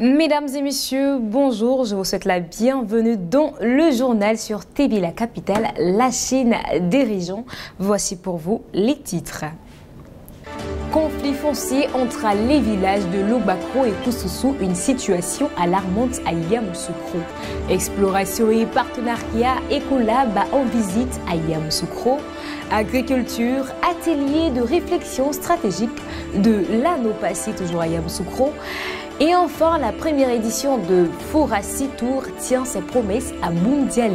Mesdames et messieurs, bonjour, je vous souhaite la bienvenue dans le journal sur TV La Capitale, la chaîne des régions. Voici pour vous les titres. Conflit foncier entre les villages de Logbakro et Koussoussou, une situation alarmante à Yamoussoukro. Exploration et partenariat Ecolab en visite à Yamoussoukro. Agriculture, atelier de réflexion stratégique de l'Anopassi, toujours à Yamoussoukro. Et enfin, la première édition de Forassi Tour tient ses promesses à Boundiali.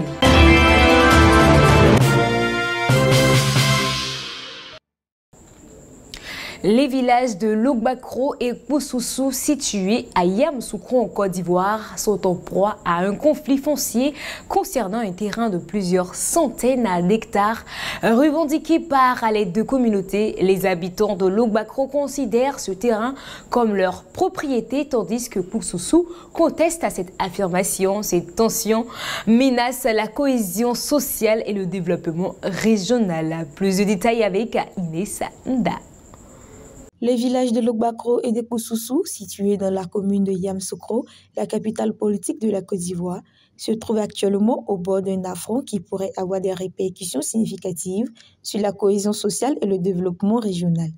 Les villages de Logbakro et Koussoussou, situés à Yamoussoukro en Côte d'Ivoire, sont en proie à un conflit foncier concernant un terrain de plusieurs centaines d'hectares. Revendiqué par les deux communautés, les habitants de Logbakro considèrent ce terrain comme leur propriété, tandis que Koussoussou conteste à cette affirmation. Ces tensions menacent la cohésion sociale et le développement régional. Plus de détails avec Inès Nda. Les villages de Logbakro et de Koussoussou, situés dans la commune de Yamoussoukro, la capitale politique de la Côte d'Ivoire, se trouvent actuellement au bord d'un affront qui pourrait avoir des répercussions significatives sur la cohésion sociale et le développement régional.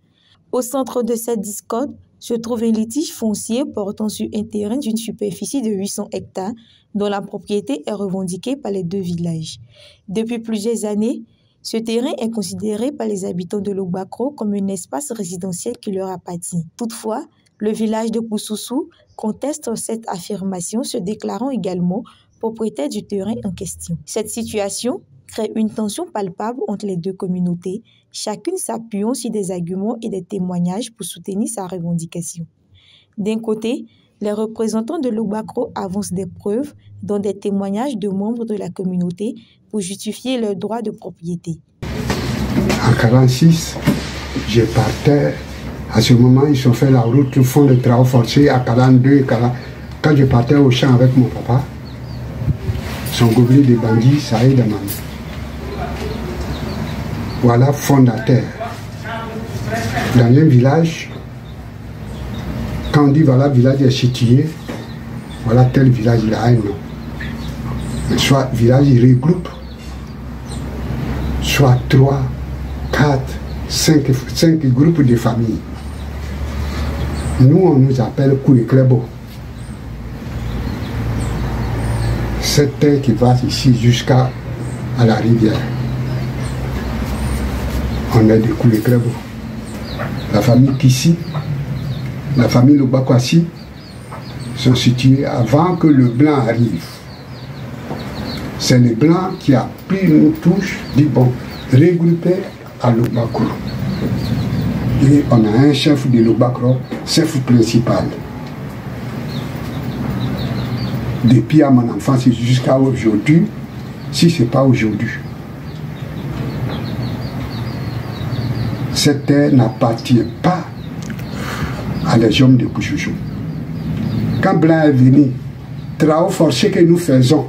Au centre de cette discorde se trouve un litige foncier portant sur un terrain d'une superficie de 800 hectares dont la propriété est revendiquée par les deux villages. Depuis plusieurs années, ce terrain est considéré par les habitants de Logbakro comme un espace résidentiel qui leur appartient. Toutefois, le village de Koussoussou conteste cette affirmation, se déclarant également propriétaire du terrain en question. Cette situation crée une tension palpable entre les deux communautés, chacune s'appuyant sur des arguments et des témoignages pour soutenir sa revendication. D'un côté, les représentants de Logbakro avancent des preuves, dont des témoignages de membres de la communauté, pour justifier leur droit de propriété. En 1946, je partais. À ce moment, ils ont fait la route, le fond de travaux forcés à 42. Quand je partais au champ avec mon papa, son gobelet de bandits, ça aide à maman. Voilà, fondateur. Dans un village, quand on dit voilà, le village est situé, voilà tel village, il a un nom. Soit village, il regroupe, soit 3, 4, 5 groupes de familles. Nous, on nous appelle Koueklebo. Cette terre qui va ici jusqu'à la rivière. On est de Koueklebo. La famille Kissi, la famille Lobakwasi sont situées avant que le blanc arrive. C'est le blanc qui a pris nos touches, dit bon, regroupé à Logbakro. Et on a un chef de Logbakro, chef principal. Depuis à mon enfance jusqu'à aujourd'hui, si ce n'est pas aujourd'hui. Cette terre n'appartient pas à les hommes de Koussoussou. Quand Blanc est venu, travaux forcés que nous faisons,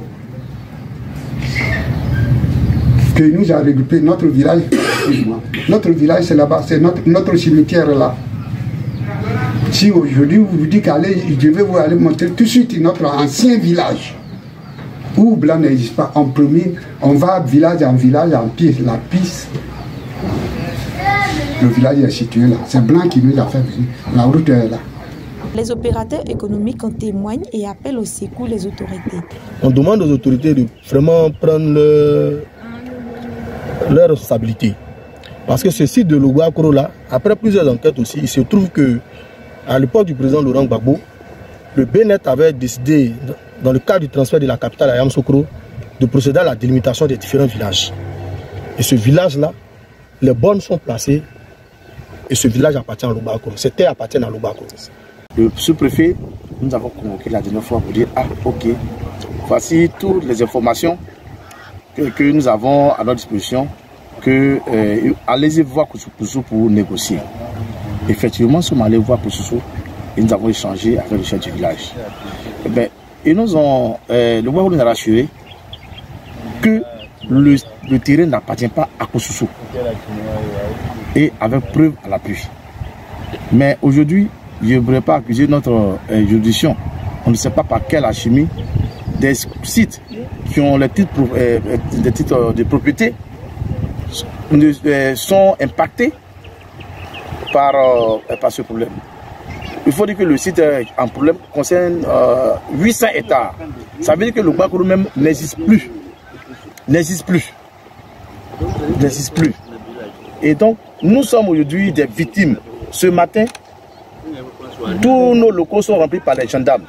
que nous a regroupé notre village, c'est là-bas, c'est notre cimetière là. Si aujourd'hui vous vous dites qu'allez, je vais vous aller montrer tout de suite notre ancien village, où Blanc n'existe pas, en premier, on va village en pied, la piste. Le village est situé là, c'est Blanc qui nous a fait venir, la route est là. Les opérateurs économiques en témoignent et appellent au secours les autorités. On demande aux autorités de vraiment prendre leur responsabilité. Parce que ce site de Logbakro là, après plusieurs enquêtes aussi, il se trouve que à l'époque du président Laurent Gbagbo, le BNet avait décidé, dans le cadre du transfert de la capitale à Yamoussoukro, de procéder à la délimitation des différents villages. Et ce village-là, les bornes sont placées et ce village appartient à Logbakro. Cette terre appartient à Logbakro. Le sous-préfet, nous avons convoqué la dernière fois pour dire ah ok, voici toutes les informations que nous avons à notre disposition, que allez-y voir Koussoussou pour négocier. Effectivement, nous sommes allés voir Koussoussou et nous avons échangé avec le chef du village. Et nous ont, le gouvernement nous a rassuré que le terrain n'appartient pas à Koussoussou. Et avec preuve à l'appui. Mais aujourd'hui, je ne voudrais pas accuser notre juridiction on ne sait pas par quelle alchimie, des sites qui ont des titres de propriété sont impactés par ce problème. Il faut dire que le site en problème concerne 800 hectares. Ça veut dire que le Logbakourou même n'existe plus. N'existe plus. Et donc, nous sommes aujourd'hui des victimes. Ce matin, tous nos locaux sont remplis par les gendarmes,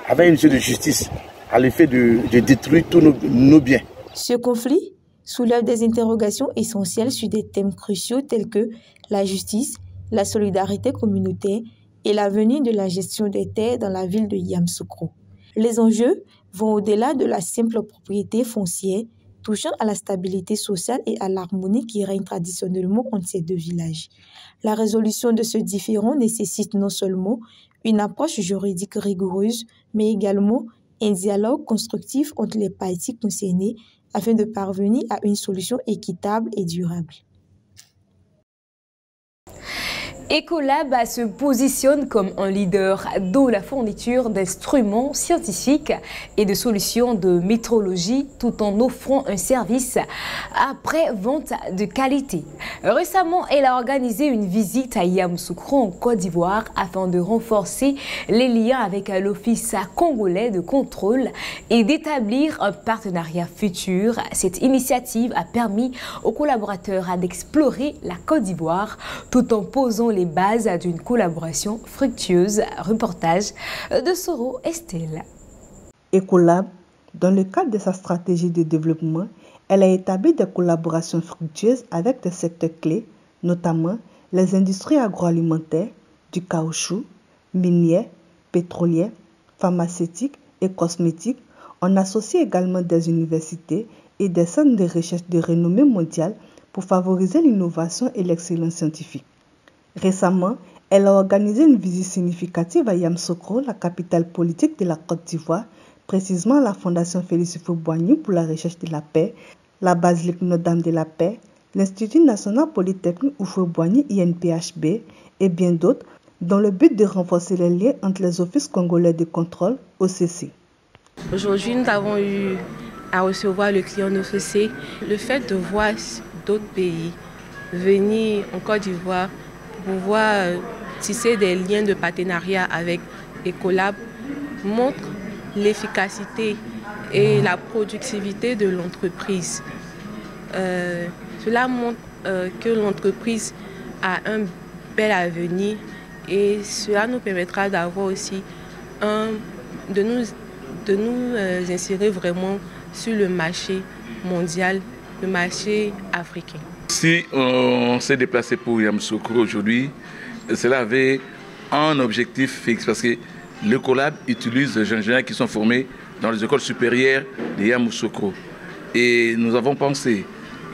avec une mission de justice, à l'effet de détruire tous nos biens. Ce conflit soulève des interrogations essentielles sur des thèmes cruciaux tels que la justice, la solidarité communautaire et l'avenir de la gestion des terres dans la ville de Yamoussoukro. Les enjeux vont au-delà de la simple propriété foncière, touchant à la stabilité sociale et à l'harmonie qui règne traditionnellement entre ces deux villages. La résolution de ce différend nécessite non seulement une approche juridique rigoureuse, mais également un dialogue constructif entre les parties concernées afin de parvenir à une solution équitable et durable. Ecolab se positionne comme un leader dans la fourniture d'instruments scientifiques et de solutions de métrologie tout en offrant un service après-vente de qualité. Récemment, elle a organisé une visite à Yamoussoukro en Côte d'Ivoire afin de renforcer les liens avec l'Office congolais de contrôle et d'établir un partenariat futur. Cette initiative a permis aux collaborateurs d'explorer la Côte d'Ivoire tout en posant les bases d'une collaboration fructueuse. Reportage de Soro Estelle. Ecolab, dans le cadre de sa stratégie de développement, elle a établi des collaborations fructueuses avec des secteurs clés, notamment les industries agroalimentaires, du caoutchouc, minières, pétrolières, pharmaceutiques et cosmétiques. On associe également des universités et des centres de recherche de renommée mondiale pour favoriser l'innovation et l'excellence scientifique. Récemment, elle a organisé une visite significative à Yamoussoukro, la capitale politique de la Côte d'Ivoire, précisément à la Fondation Félix Houphouët-Boigny pour la recherche de la paix, la Basilique Notre-Dame de la Paix, l'Institut national polytechnique Houphouët-Boigny INPHB et bien d'autres, dans le but de renforcer les liens entre les offices congolais de contrôle OCC. Aujourd'hui, nous avons eu à recevoir le client OCC. Le fait de voir d'autres pays venir en Côte d'Ivoire pour pouvoir tisser des liens de partenariat avec Ecolab montre l'efficacité et la productivité de l'entreprise. Cela montre que l'entreprise a un bel avenir et cela nous permettra d'avoir aussi de nous insérer vraiment sur le marché mondial, le marché africain. Si on s'est déplacé pour Yamoussoukro aujourd'hui, cela avait un objectif fixe parce que l'Ecolab utilise des ingénieurs qui sont formés dans les écoles supérieures de Yamoussoukro. Et nous avons pensé,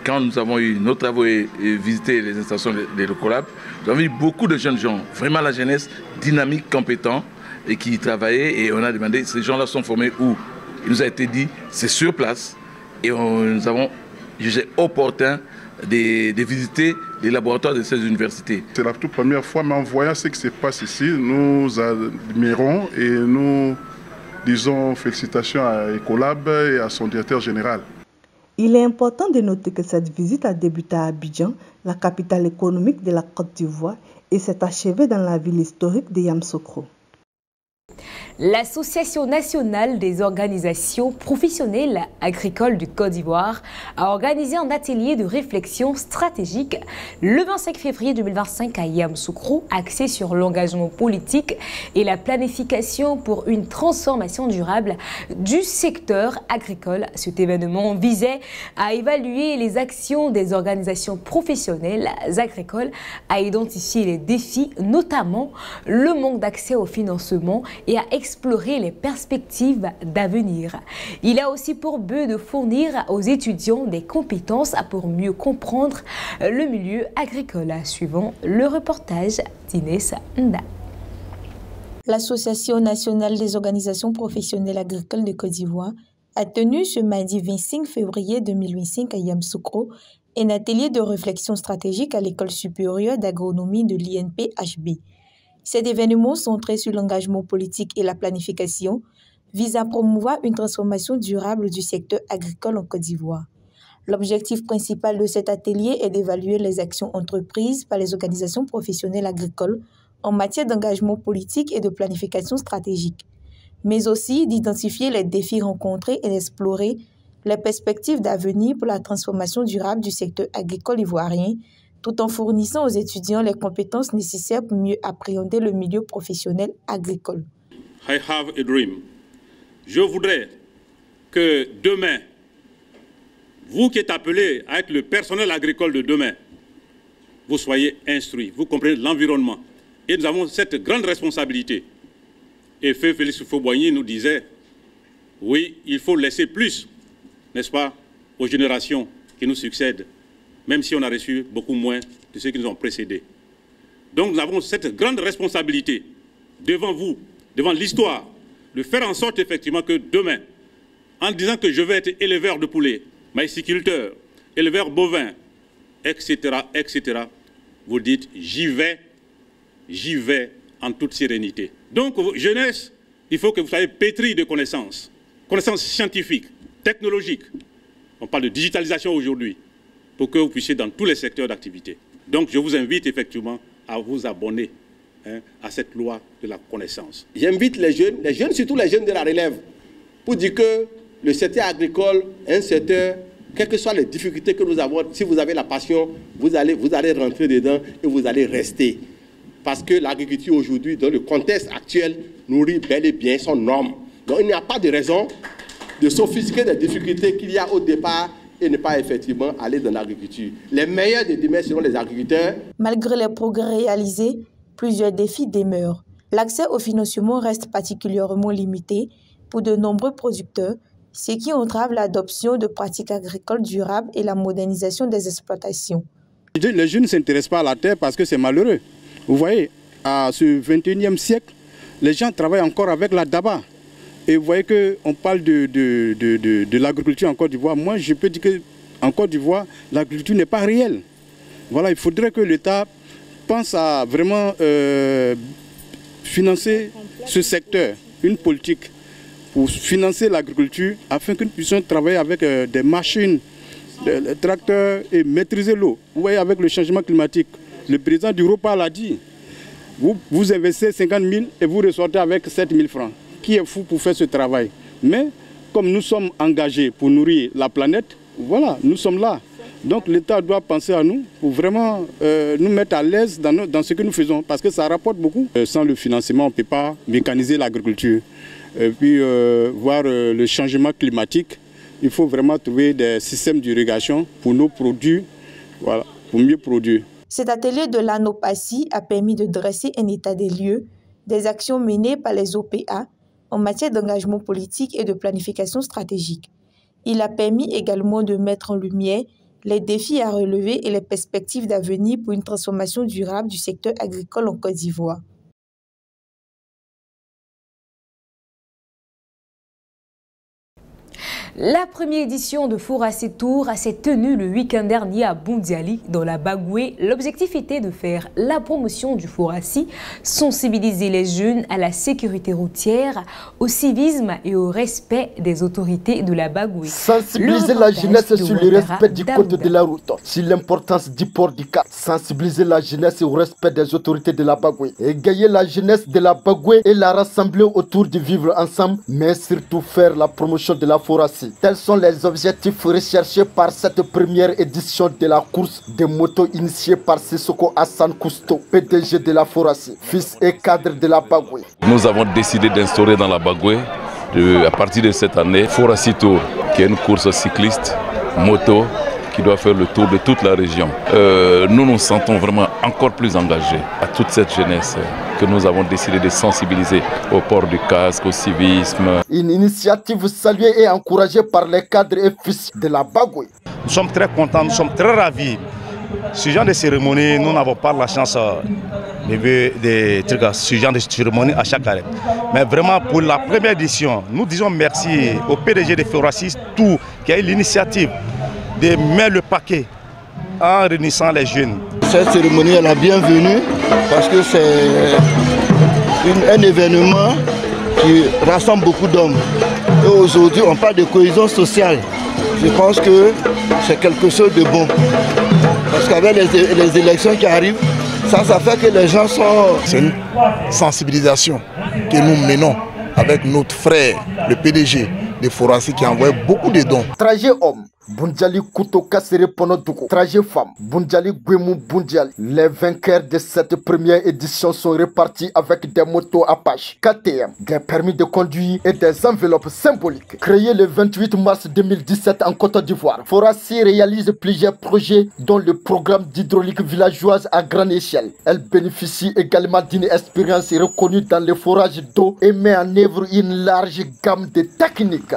quand nous avons eu nos travaux et visité les installations de l'Ecolab, nous avons eu beaucoup de jeunes gens, vraiment la jeunesse dynamique, compétente et qui travaillaient. Et on a demandé, ces gens-là sont formés où? Il nous a été dit, c'est sur place. Et nous avons jugé opportun de visiter les laboratoires de ces universités. C'est la toute première fois, mais en voyant ce qui se passe ici, nous admirons et nous disons félicitations à Ecolab et à son directeur général. Il est important de noter que cette visite a débuté à Abidjan, la capitale économique de la Côte d'Ivoire, et s'est achevée dans la ville historique de Yamoussoukro. L'Association nationale des organisations professionnelles agricoles du Côte d'Ivoire a organisé un atelier de réflexion stratégique le 25 février 2025 à Yamoussoukro, axé sur l'engagement politique et la planification pour une transformation durable du secteur agricole. Cet événement visait à évaluer les actions des organisations professionnelles agricoles, à identifier les défis, notamment le manque d'accès au financement, et à explorer les perspectives d'avenir. Il a aussi pour but de fournir aux étudiants des compétences pour mieux comprendre le milieu agricole. Suivant le reportage d'Inès Nda. L'Association nationale des organisations professionnelles agricoles de Côte d'Ivoire a tenu ce mardi 25 février 2025 à Yamoussoukro un atelier de réflexion stratégique à l'École supérieure d'agronomie de l'INPHB. Cet événement centré sur l'engagement politique et la planification vise à promouvoir une transformation durable du secteur agricole en Côte d'Ivoire. L'objectif principal de cet atelier est d'évaluer les actions entreprises par les organisations professionnelles agricoles en matière d'engagement politique et de planification stratégique, mais aussi d'identifier les défis rencontrés et d'explorer les perspectives d'avenir pour la transformation durable du secteur agricole ivoirien, tout en fournissant aux étudiants les compétences nécessaires pour mieux appréhender le milieu professionnel agricole. I have a dream. Je voudrais que demain, vous qui êtes appelés à être le personnel agricole de demain, vous soyez instruits, vous comprenez l'environnement. Et nous avons cette grande responsabilité. Et Feu Félix Houphouët-Boigny nous disait, oui, il faut laisser plus, n'est-ce pas, aux générations qui nous succèdent, même si on a reçu beaucoup moins de ceux qui nous ont précédés. Donc nous avons cette grande responsabilité devant vous, devant l'histoire, de faire en sorte effectivement que demain, en disant que je vais être éleveur de poulets, maïsiculteur, éleveur bovin, etc., etc., vous dites j'y vais en toute sérénité. Donc, jeunesse, il faut que vous soyez pétris de connaissances scientifiques, technologiques. On parle de digitalisation aujourd'hui, pour que vous puissiez dans tous les secteurs d'activité. Donc, je vous invite effectivement à vous abonner à cette loi de la connaissance. J'invite les jeunes, surtout les jeunes de la relève, pour dire que le secteur agricole est un secteur, quelles que soient les difficultés que nous avons, si vous avez la passion, vous allez rentrer dedans et vous allez rester. Parce que l'agriculture aujourd'hui, dans le contexte actuel, nourrit bel et bien son homme. Donc il n'y a pas de raison de s'offusquer des difficultés qu'il y a au départ et ne pas effectivement aller dans l'agriculture. Les meilleurs de demain seront les agriculteurs. Malgré les progrès réalisés, plusieurs défis demeurent. L'accès au financement reste particulièrement limité pour de nombreux producteurs, ce qui entrave l'adoption de pratiques agricoles durables et la modernisation des exploitations. Les jeunes ne s'intéressent pas à la terre parce que c'est malheureux. Vous voyez, à ce 21e siècle, les gens travaillent encore avec la daba. Et vous voyez qu'on parle de l'agriculture en Côte d'Ivoire. Moi, je peux dire qu'en Côte d'Ivoire, l'agriculture n'est pas réelle. Voilà, il faudrait que l'État pense à vraiment financer ce secteur, une politique pour financer l'agriculture afin que nous puissions travailler avec des machines, des tracteurs et maîtriser l'eau. Vous voyez, avec le changement climatique, le président du repas l'a dit, vous investissez 50 000 et vous ressortez avec 7 000 francs. Qui est fou pour faire ce travail? Mais comme nous sommes engagés pour nourrir la planète, voilà, nous sommes là. Donc l'État doit penser à nous pour vraiment nous mettre à l'aise dans ce que nous faisons, parce que ça rapporte beaucoup. Sans le financement, on ne peut pas mécaniser l'agriculture. Et puis voir le changement climatique, il faut vraiment trouver des systèmes d'irrigation pour nos produits, voilà, pour mieux produire. Cet atelier de l'ANOPACI a permis de dresser un état des lieux des actions menées par les OPA en matière d'engagement politique et de planification stratégique. Il a permis également de mettre en lumière les défis à relever et les perspectives d'avenir pour une transformation durable du secteur agricole en Côte d'Ivoire. La première édition de Fourassi Tour s'est tenue le week-end dernier à Boundiali, dans la Bagoué. L'objectif était de faire la promotion du Fourassi, sensibiliser les jeunes à la sécurité routière, au civisme et au respect des autorités de la Bagoué. Sensibiliser la jeunesse sur le respect du code de la route, sur l'importance du port du casque. Sensibiliser la jeunesse au respect des autorités de la Bagoué. Égayer la jeunesse de la Bagoué et la rassembler autour du vivre ensemble, mais surtout faire la promotion de la Fourassi. Tels sont les objectifs recherchés par cette première édition de la course de moto initiée par Sissoko Hassan Cousteau, PDG de la Fourassi, fils et cadre de la Bagoué. Nous avons décidé d'instaurer dans la Bagoué, à partir de cette année, Fourassi Tour, qui est une course cycliste, moto, qui doit faire le tour de toute la région. Nous nous sentons vraiment encore plus engagés à toute cette jeunesse que nous avons décidé de sensibiliser au port du casque, au civisme. Une initiative saluée et encouragée par les cadres et fils de la Bagoué. Nous sommes très contents, nous sommes très ravis. Ce genre de cérémonie, nous n'avons pas la chance de voir ce genre de cérémonie à chaque année. Mais vraiment, pour la première édition, nous disons merci au PDG de Fourassi Tour qui a eu l'initiative de mettre le paquet en réunissant les jeunes. cette cérémonie est la bienvenue parce que c'est un événement qui rassemble beaucoup d'hommes. Et aujourd'hui, on parle de cohésion sociale. Je pense que c'est quelque chose de bon. Parce qu'avec les élections qui arrivent, ça fait que les gens sont... C'est une sensibilisation que nous menons avec notre frère, le PDG de Forassi, qui envoie beaucoup de dons. Trajet homme, Bundjali Kouto Kassere Ponodoukou. Trajet femme, Bundjali Gwemou Bundjali. Les vainqueurs de cette première édition sont répartis avec des motos Apache, KTM, des permis de conduire et des enveloppes symboliques. Créé le 28 mars 2017 en Côte d'Ivoire, Forassi réalise plusieurs projets dont le programme d'hydraulique villageoise à grande échelle. Elle bénéficie également d'une expérience reconnue dans le forage d'eau et met en œuvre une large gamme de techniques.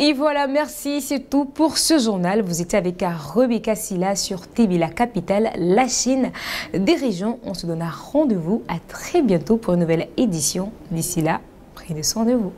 Et voilà, merci, c'est tout pour ce journal. Vous étiez avec Rebecca Silla sur TV La Capitale, la Chine des régions. On se donne rendez-vous à très bientôt pour une nouvelle édition. D'ici là, prenez soin de vous.